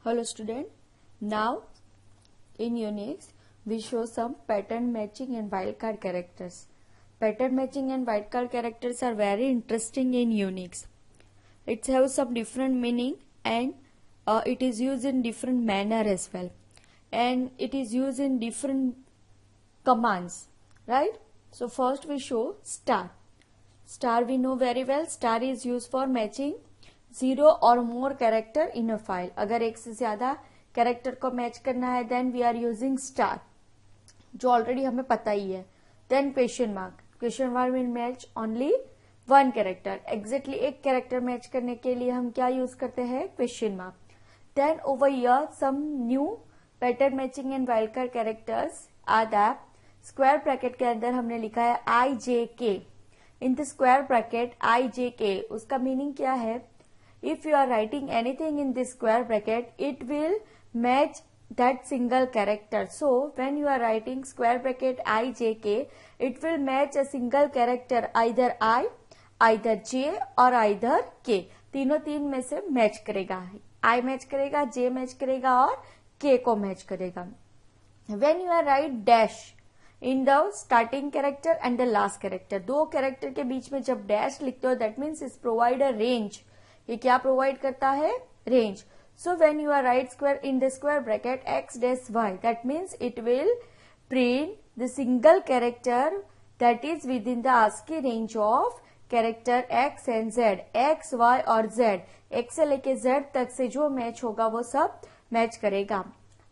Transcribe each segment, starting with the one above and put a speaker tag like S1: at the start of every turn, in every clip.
S1: Hello student, now in Unix we show some pattern matching and wildcard characters. Pattern matching and wildcard characters are very interesting in Unix. It has some different meaning and it is used in different manner as well, and it is used in different commands, right? So first we show star. Star we know very well, star is used for matching 0 और more character in a file. अगर एक से ज्यादा character को match करना है then we are using star, जो already हमें पता ही है. Then question mark will match only one character. Exactly एक कैरेक्टर मैच करने के लिए हम क्या यूज करते हैं? Question mark. Then over here some new pattern matching and wildcard characters are that square bracket के अंदर हमने लिखा है IJK. In the square bracket IJK, उसका मीनिंग क्या है? If you are writing anything in this square bracket, it will match that single character. So, when you are writing square bracket IJK, it will match a single character, either I, either J or either K. तीनों तीन में से match करेगा. I match करेगा, J match करेगा और K को match करेगा. When you are write dash in the starting character and the last character, दो कैरेक्टर के बीच में जब डैश लिखते हो, that means it provide a range. ये क्या प्रोवाइड करता है? Range. So when you are write square in the square bracket x dash y, that means it will print the single character that is within the ASCII range of character x and z. x, y और z, x से लेके z तक से जो match होगा वो सब match करेगा.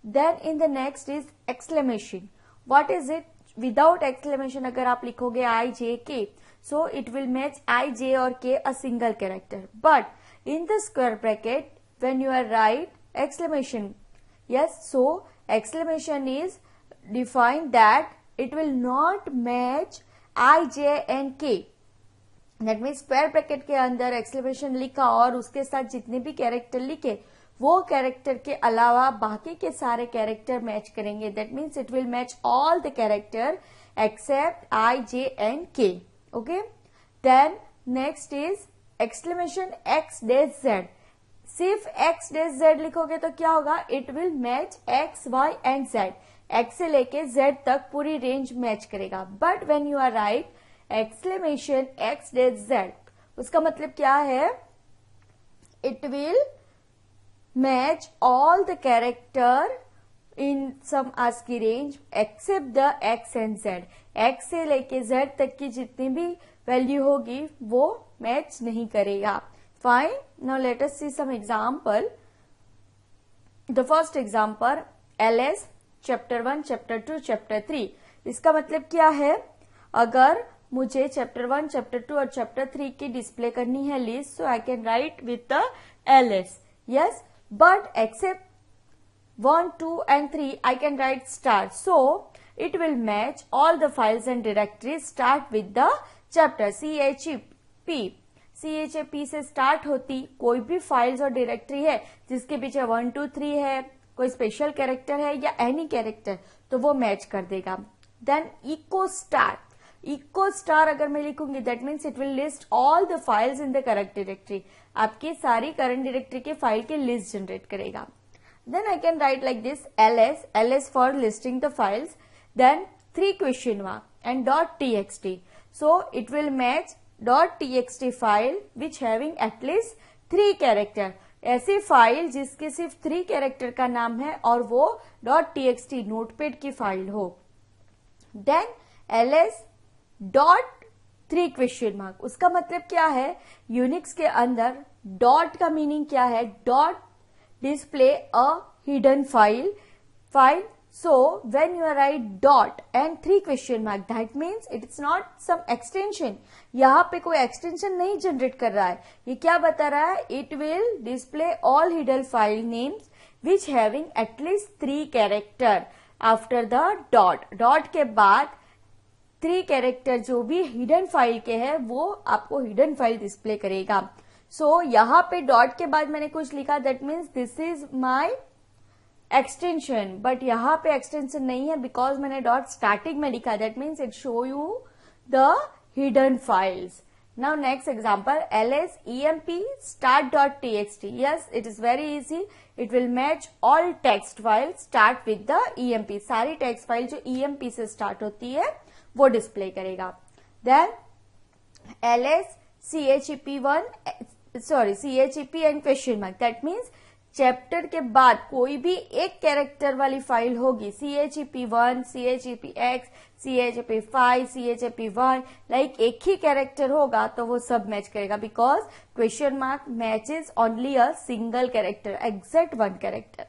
S1: Then in the next is exclamation. What is it? Without exclamation अगर आप लिखोगे IJK, so it will match I, J or K a single character. But in the square bracket, when you are write exclamation, yes, so exclamation is defined that it will not match I, J and K. That means square bracket के अंदर exclamation लिखा और उसके साथ जितने भी character लिखे वो कैरेक्टर के अलावा बाकी के सारे कैरेक्टर मैच करेंगे. That means it will match all the character except I, J and K. Okay, then next is exclamation x dash z. सिर्फ x dash z लिखोगे तो क्या होगा? It will match x, y and z. x से लेके z तक पूरी range match करेगा. But when you are write exclamation x dash z, उसका मतलब क्या है? It will match all the character in some ASCII range except the x and z. x से लेके z तक की जितनी भी वैल्यू होगी वो मैच नहीं करेगा. Fine. Now let us see some example. The first example LS chapter 1, chapter 2, chapter 3. इसका मतलब क्या है? अगर मुझे चैप्टर 1, चैप्टर 2 और चैप्टर 3 की डिस्प्ले करनी है list, so I can write with the LS. Yes, but except 1, 2 and 3 I can write star. So it will match all the files and directories start with the chapter CHP. CHP से start होती कोई भी files और directory है जिसके पीछे 1, 2, 3 है, कोई स्पेशल कैरेक्टर है या एनी कैरेक्टर, तो वो मैच कर देगा. देन इको स्टार अगर मैं लिखूंगी that means it will list all the files in the current directory. आपकी सारी करंट डायरेक्टरी के फाइल की लिस्ट जनरेट करेगा. Then I can write like this LS for listing the files, then 3 question mark and .txt. So it will match .txt file which having at least 3 character. ऐसी file जिसके सिर्फ 3 character का नाम है और वो .txt notepad की file हो. Then LS .3 question mark. उसका मतलब क्या है? यूनिक्स के अंदर डॉट का मीनिंग क्या है? Dot display a hidden file. So when you write dot and 3 question mark, that means it is not some extension. यहाँ पे कोई extension नहीं जनरेट कर रहा है. ये क्या बता रहा है? It will display all hidden file names which having at least 3 character after the dot. Dot के बाद 3 कैरेक्टर जो भी हिडन फाइल के हैं वो आपको हिडन फाइल डिस्प्ले करेगा. सो यहाँ पे डॉट के बाद मैंने कुछ लिखा, that means this is my extension, but यहाँ पे एक्सटेंशन नहीं है बिकॉज मैंने डॉट स्टार्टिंग में लिखा. That means it show you the hidden files. Now next example, ls emp start.txt. Yes, it is very easy. It will match all text files start with the emp. सारी text file जो emp से start होती है वो display करेगा. Then ls chep and question mark. That means chapter के बाद कोई भी एक कैरेक्टर वाली फाइल होगी, chep1, chepx, chep5, chep1, like एक ही कैरेक्टर होगा तो वो सब मैच करेगा, because question mark matches only a single character, exact one character.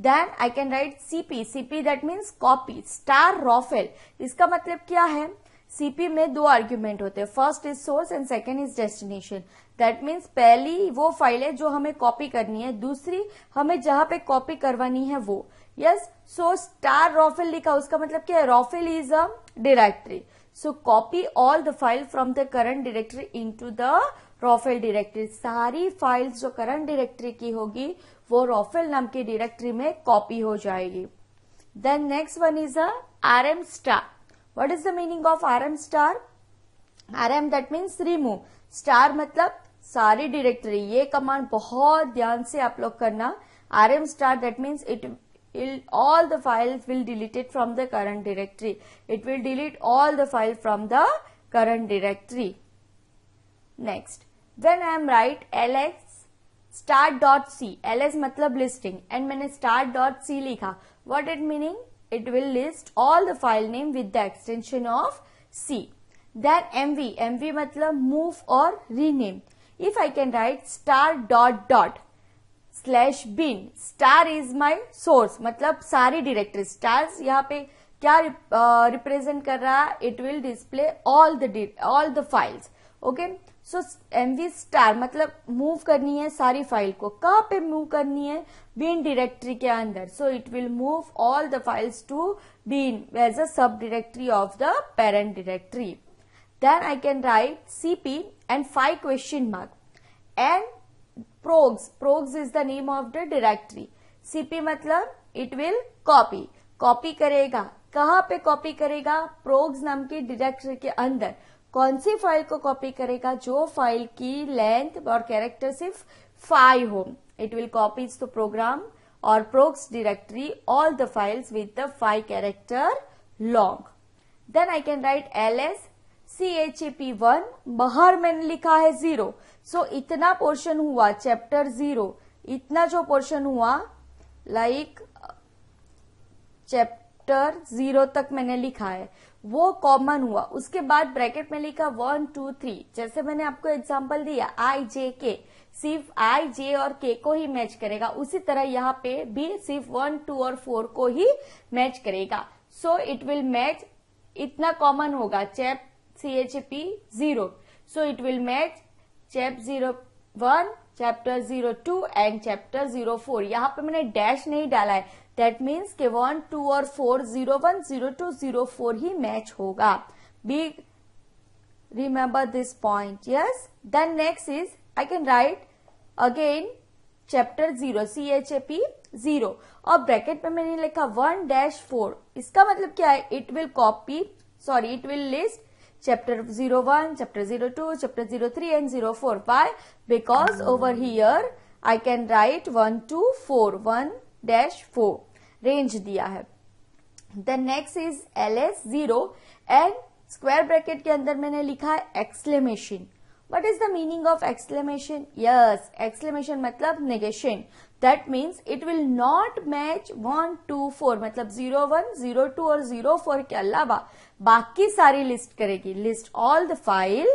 S1: Then I can write cp that means copy. Star रॉफेल, इसका मतलब क्या है? सीपी में दो आर्ग्यूमेंट होते हैं, first is source and second is destination. That means पहली वो फाइल है जो हमें कॉपी करनी है, दूसरी हमें जहां पे कॉपी करवानी है वो. यस, सो स्टार रॉफेल लिखा, उसका मतलब क्या है? रॉफेल is a directory. So copy all the file from the current directory into the रॉफेल डायरेक्टरी. सारी फाइल्स जो करंट डायरेक्टरी की होगी वो रॉफेल नाम की डायरेक्टरी में कॉपी हो जाएगी. Then next one is a rm star. What is the meaning of rm star? rm that means remove, star मतलब सारी डायरेक्टरी. ये कमांड बहुत ध्यान से आप लोग करना. rm star that means all the files will deleted from the current directory. It will delete all the file from the current directory. Next, when I am write ls start.c, ls मतलब listing, and मैंने start.c लिखा, what it meaning? It will list all the file name with the extension of C. Then mv मतलब move or rename. If I can write star.bin, star is my source, मतलब सारी directory. Stars यहाँ पे क्या represent कर रहा है? It will display all the files. Okay, so mv star मतलब मूव करनी है सारी फाइल को. कहाँ पे मूव करनी है? बीन डायरेक्टरी के अंदर. So it will move all the files to bin as a sub directory of the parent directory. Then I can write cp and 5 question mark and progs is the name of the directory. cp मतलब it will copy करेगा. कहाँ पे copy करेगा? progs नाम की directory के अंदर. कौन सी फाइल को कॉपी करेगा? जो फाइल की लेंथ और कैरेक्टर सिर्फ 5 हो. It will copies the program और progs directory all the files with the 5 character long. Then I can write ls chep1, बाहर मैंने लिखा है 0. सो इतना पोर्शन हुआ चैप्टर 0, इतना जो पोर्शन हुआ लाइक चैप्टर 0 तक मैंने लिखा है वो कॉमन हुआ. उसके बाद ब्रैकेट में लिखा 1 2 3. जैसे मैंने आपको एग्जांपल दिया i j k, सिर्फ i j और k को ही मैच करेगा, उसी तरह यहाँ पे भी सिर्फ 1 2 और 4 को ही मैच करेगा. सो इट विल मैच, इतना कॉमन होगा chap chep 0. So it will match chap 01, chapter 02 and chapter 04. यहाँ पे मैंने डैश नहीं डाला है. दैट मीन्स के 1 2 और 4 01 02 04 ही मैच होगा. Be remember this point. Yes, then next is I can write again chapter 0 chep 0 और ब्रैकेट में मैंने लिखा 1-4. इसका मतलब क्या है? It will list chapter 01, chapter 02, chapter 03 and 04. Why? Because over here I can write 1 to 4, 1-4 range दिया है. Then next is ls 0 and square bracket के अंदर मैंने लिखा है exclamation. What is the meaning of exclamation? Yes, exclamation मतलब negation. That means it will not match 1 2 4 मतलब 01 02 और 04 के अलावा बाकी सारी लिस्ट करेगी. List all the file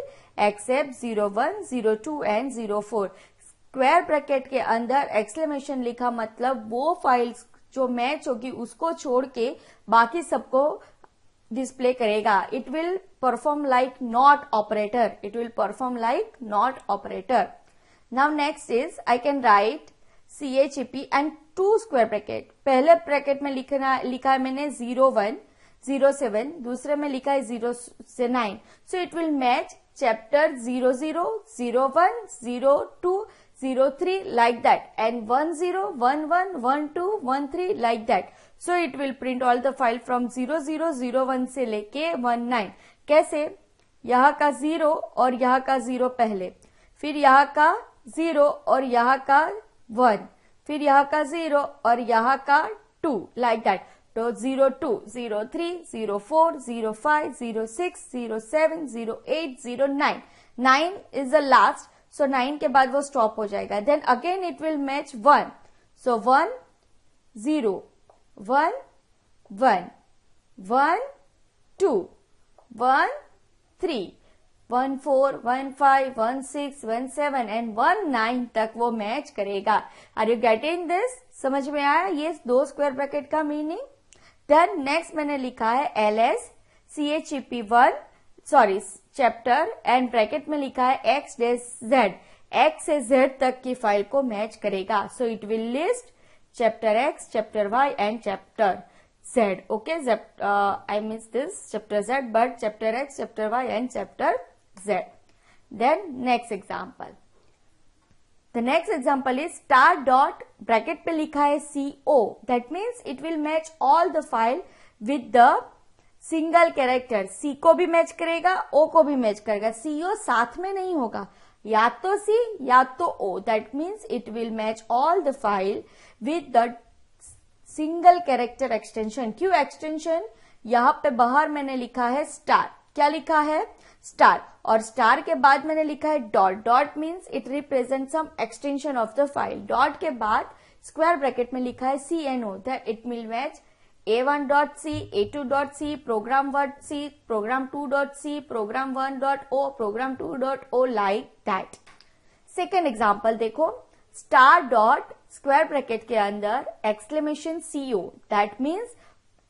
S1: except 01 02 and 04. Square bracket के अंदर एक्सक्लेमेशन लिखा मतलब वो फाइल्स जो मैच होगी उसको छोड़ के बाकी सबको डिस्प्ले करेगा. It will perform like not operator. It will perform like not operator. Now next is I can right chep and 2 square bracket. पहले ब्रैकेट में लिखा है मैंने 01 07, दूसरे में लिखा है 0 से 9. सो it will match chapter 00 01 02 03 like that and 10 11 12 13 like that. So it will print all the file from 0001 से लेके 19. कैसे? यहाँ का 0 और यहाँ का 0 पहले, फिर यहाँ का 0 और यहाँ का 1, फिर यहाँ का 0 और यहाँ का 2, लाइक दैट. तो 02, 03, 04, 05, 06, 07, 08, 09. 9 is the last, so 9 के बाद वो stop हो जाएगा. Then again it will match 1. So 1, 0, 1, 1, 1, 2, 1, 3, 1, 4, 1, 5, 1, 6, 1, 7 and 1, 9 तक वो मैच करेगा. Are you getting this? समझ में आया ये दो स्क्वायर ब्रैकेट का मीनिंग? देन नेक्स्ट मैंने लिखा है LS CHEP1 sorry chapter and bracket में लिखा है X Z, X से Z तक की फाइल को मैच करेगा. सो it will list chapter X, chapter Y and chapter Z. Okay, I miss this chapter Z, but chapter X, chapter Y and chapter Z. Then next example. The next example is star dot bracket पे लिखा है CO. That means it will match all the file with the single character. C को भी match करेगा, O को भी match करेगा. CO साथ में नहीं होगा, या तो C या तो O. That means it will match all the file with the single character extension. क्यों extension? यहाँ पे बाहर मैंने लिखा है स्टार. क्या लिखा है? स्टार. और स्टार के बाद मैंने लिखा है dot. Dot means it represent some extension of the file. Dot के बाद स्क्वायर ब्रैकेट में लिखा है CNO. That it will match A1.C, A2.C, program1C, program2.C, program1.O, program2.O, like that. Second example देखो, स्टार डॉट स्क्वायर ब्रैकेट के अंदर exclamation CO. That means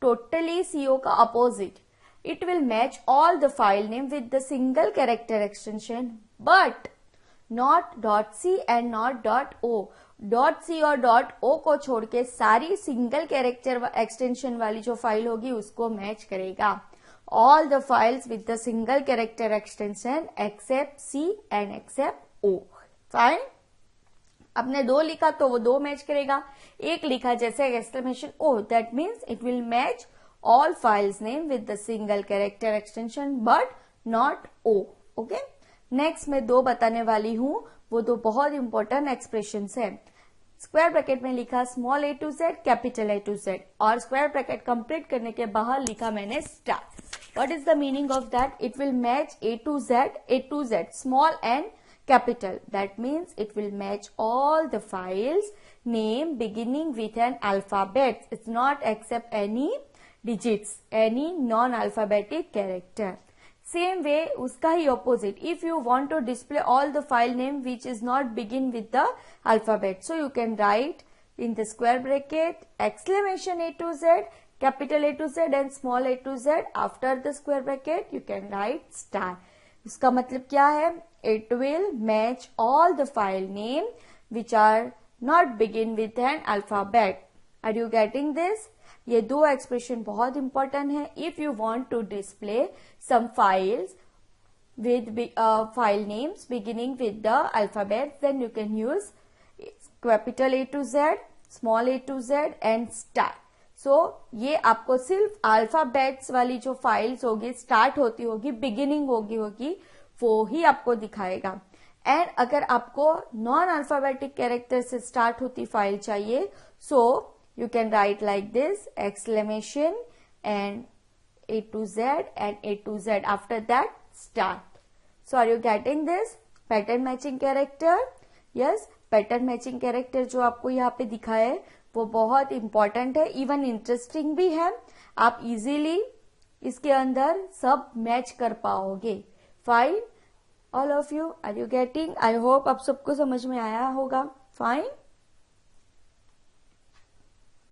S1: totally CO का opposite. It will match all the file name with the single character extension, but not .c and not .o. .c और .o को छोड़ के सारी single character extension वाली जो फाइल होगी उसको मैच करेगा. All the files with the single character extension except C and except O. Fine? आपने दो लिखा तो वो दो मैच करेगा. एक लिखा जैसे exclamation O, that means it will match all files name with the single character extension but not O. Okay? Next मैं दो बताने वाली हूं, वो दो बहुत इंपॉर्टेंट एक्सप्रेशंस है. स्क्वायर ब्रैकेट में लिखा small a to z, capital A to z, और स्क्वायर ब्रैकेट कंप्लीट करने के बाहर लिखा मैंने star. What is the meaning of that? It will match A to Z, small and capital. That means it will match all the files name beginning with an alphabet. It's not accept any digits, any non-alphabetic character. Same way, उसका ही opposite. If you want to display all the file name which is not begin with the alphabet, so you can write in the square bracket exclamation A to Z, capital A to Z and small a to Z. After the square bracket, you can write star. उसका मतलब क्या है? It will match all the file name which are not begin with an alphabet. Are you getting this? ये दो expression बहुत important है. If you want to display some files with file names beginning with the alphabet, then you can use capital A to Z, small a to Z and star. So ये आपको सिर्फ alphabets वाली जो files होगी, start होती होगी, beginning होगी वो ही आपको दिखाएगा. एंड अगर आपको नॉन अल्फाबेटिक कैरेक्टर से स्टार्ट होती फाइल चाहिए, सो you can write like this exclamation and A to Z and A to Z. After that start. So are you getting this? Pattern matching character. Yes, pattern matching character जो आपको यहाँ पे दिखा है वो बहुत इंपॉर्टेंट है, इवन इंटरेस्टिंग भी है. आप इजीली इसके अंदर सब मैच कर पाओगे. Fine, all of you, are you getting? I hope आप सबको समझ में आया होगा. फाइन.